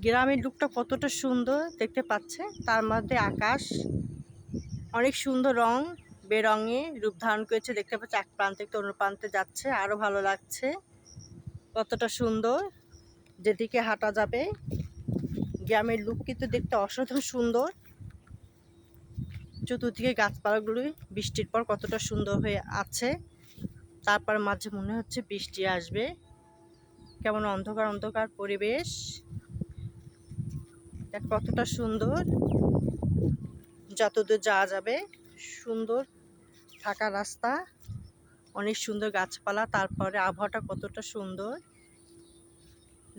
গ্রামের লুকটা কতটা সুন্দর দেখতে পাচ্ছে, তার মধ্যে আকাশ অনেক সুন্দর রং বেরঙে রূপ ধারণ করেছে দেখতে পাচ্ছে। এক প্রান্ত থেকে অন্য প্রান্তে যাচ্ছে, আরো ভালো লাগছে। কতটা সুন্দর, যেদিকে হাঁটা যাবে। গ্রামের লুক কিন্তু দেখতে অসাধারণ সুন্দর। চতুর্দিকে গাছপালাগুলি বৃষ্টির পর কতটা সুন্দর হয়ে আছে। তারপর মাঝে মনে হচ্ছে বৃষ্টি আসবে। কেমন অন্ধকার অন্ধকার পরিবেশ, দেখ কতটা সুন্দর। যতদূর যাওয়া যাবে, সুন্দর ফাঁকা রাস্তা, অনেক সুন্দর গাছপালা, তারপরে আবহাওয়াটা কতটা সুন্দর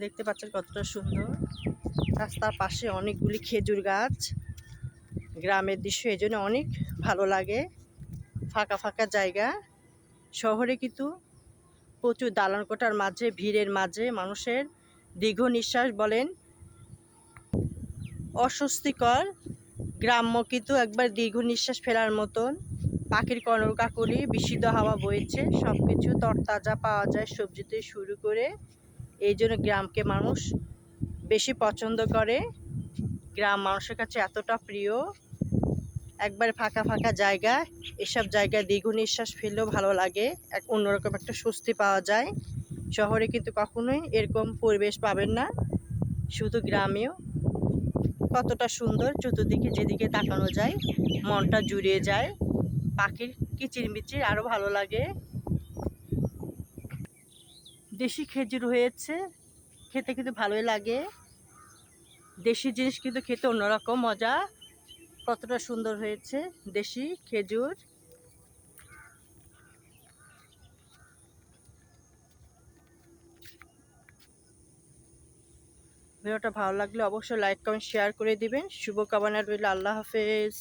দেখতে পাচ্ছেন, কতটা সুন্দর। রাস্তার পাশে অনেকগুলি খেজুর গাছ। গ্রামের দৃশ্য এই জন্য অনেক ভালো লাগে। ফাঁকা ফাঁকা জায়গা। শহরে কিন্তু প্রচুর দালান কোঠার মাঝে, ভিড়ের মাঝে মানুষের দীর্ঘ নিঃশ্বাস বলেন অস্বস্তিকর। গ্রাম্য কিন্তু একবার দীর্ঘ নিঃশ্বাস ফেলার মতন। পাখির কলরকাকলি, বিশুদ্ধ হাওয়া বইছে, সব কিছু তরতাজা পাওয়া যায় সবজি থেকে শুরু করে। এই জন্য গ্রামকে মানুষ বেশি পছন্দ করে। গ্রাম মানুষের কাছে এতটা প্রিয়। একবারে ফাঁকা ফাঁকা জায়গা, এসব জায়গায় দীর্ঘ নিঃশ্বাস ফেললেও ভালো লাগে, এক অন্যরকম একটা স্বস্তি পাওয়া যায়। শহরে কিন্তু কখনোই এরকম পরিবেশ পাবেন না, শুধু গ্রামেও। কতটা সুন্দর, চতুর্দিকে যেদিকে তাকানো যায় মনটা জুড়িয়ে যায়। পাখির কিচিরমিচির আরও ভালো লাগে। দেশি খেজুর হয়েছে, খেতে কিন্তু ভালোই লাগে। দেশি জিনিস কিন্তু খেতে অন্যরকম মজা। কতটা সুন্দর হয়েছে দেশি খেজুর। ভিডিওটা ভালো লাগলে অবশ্যই লাইক কমেন্ট শেয়ার করে দিবেন। শুভকামনা রইল। আল্লাহ হাফেজ।